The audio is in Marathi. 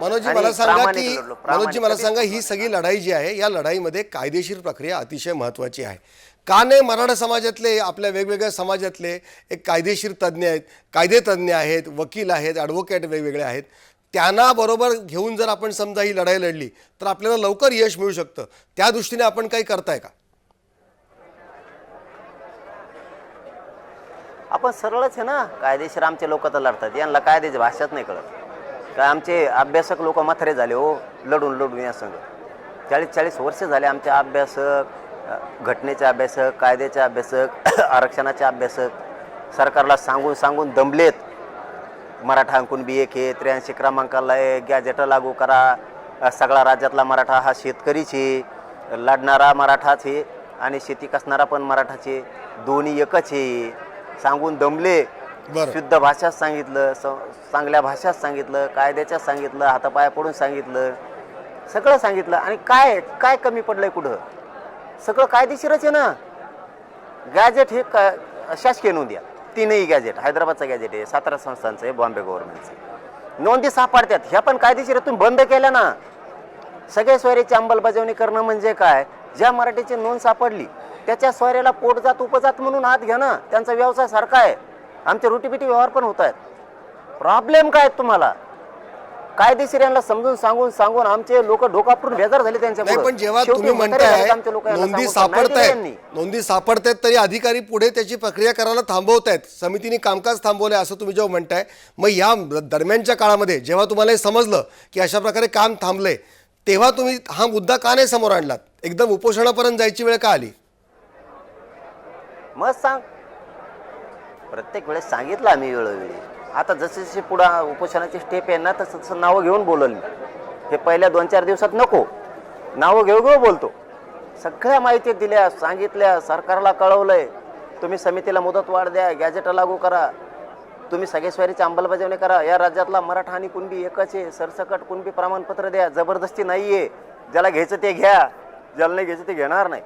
मनोजी आणि मला सांगा प्रामाणिक की लढलो. मनोजी मला सांगा ही सगळी लढाई जी आहे या लढाईमध्ये कायदेशीर प्रक्रिया अतिशय महत्त्वाची आहे. का नाही मराठा समाजातले आपल्या वेगवेगळ्या समाजातले एक कायदेशीर तज्ज्ञ आहेत, कायदेतज्ञ आहेत, वकील आहेत, ॲडव्होकेट वेगवेगळे आहेत, त्यांना बरोबर घेऊन जर आपण समजा ही लढाई लढली तर आपल्याला लवकर यश मिळू शकतं. त्या दृष्टीने आपण काही करताय का? आपण सरळच आहे ना, कायदेशीर आमचे लोक तर लढतात, यांना कायद्याची भाषाच नाही कळत. काय आमचे अभ्यासक लोक म्हातारे झाले हो, लढून लढून या संघ 40-40 वर्ष झाले आमचे अभ्यासक, घटनेचे अभ्यासक, कायद्याचे अभ्यासक, आरक्षणाचे अभ्यासक सरकारला सांगून सांगून दमलेत. मराठा कुणबी एक आहे, 83 क्रमांकाला आहे, गॅजेट लागू करा, सगळा राज्यातला मराठा हा शेतकरीच आहे, लढणारा मराठाच आहे आणि शेती कसणारा पण मराठाचे, दोन्ही एकच आहे सांगून दमले. शुद्ध भाषाच सांगितलं, चांगल्या भाषात सांगितलं, कायद्याच्यात सांगितलं, हातापाया पडून सांगितलं, सगळं सांगितलं. आणि काय काय कमी पडलंय कुठं? सगळं कायदेशीरच आहे ना. गॅजेट हे शासकीय नोंदी आहे, तीनही गॅजेट, हैदराबादचं गॅजेट आहे, सातारा संस्थांचं आहे, बॉम्बे गव्हर्नमेंटचं, नोंदी सापडतात. ह्या पण कायदेशीर तुम्ही बंद केल्या ना. सगळ्या स्वारीची अंमलबजावणी करणं म्हणजे काय? ज्या मराठीची नोंद सापडली त्याच्या स्वाऱ्याला पोटजात उपजात म्हणून हात घ्या ना. त्यांचा व्यवसाय सारखा आहे, आमचे रोटीपिटी व्यवहार पण होत आहेत. प्रॉब्लेम काय तुम्हाला? कायदेशीर यांना समजून सांगून सांगून आमचे लोक डोकापरून बेजार झाले त्यांच्या. पण जेव्हा तुम्ही म्हणताय नोंदी सापडतायत तरी अधिकारी पुढे त्याची प्रक्रिया करायला थांबवतायत, समितीने कामकाज थांबवलंय असं तुम्ही जेव्हा म्हणताय, मग या दरम्यानच्या काळामध्ये जेव्हा तुम्हाला हे समजलं की अशा प्रकारे काम थांबलंय, तेव्हा तुम्ही हा मुद्दा का नाही समोर आणलात? एकदम उपोषणापर्यंत जायची वेळ का आली? मग सांग, प्रत्येक वेळेस सांगितलं आम्ही वेळोवेळी. आता जसे जसे पुढे उपोषणाची स्टेप आहे ना तसं तसं नावं घेऊन बोलवलं. हे पहिल्या 2-4 दिवसात नको, नावं घेऊ घेऊ बोलतो. सगळ्या माहिती दिल्या, सांगितल्या, सरकारला कळवलंय, तुम्ही समितीला मुदतवाढ द्या, गॅजेट लागू करा, तुम्ही सगळे स्वारीची अंमलबजावणी करा, या राज्यातला मराठा आणि कुणबी एकच आहे, सरसकट कुणबी प्रमाणपत्र द्या, जबरदस्ती नाही आहे, ज्याला घ्यायचं ते घ्या, ज्याला नाही घ्यायचं ते घेणार नाही.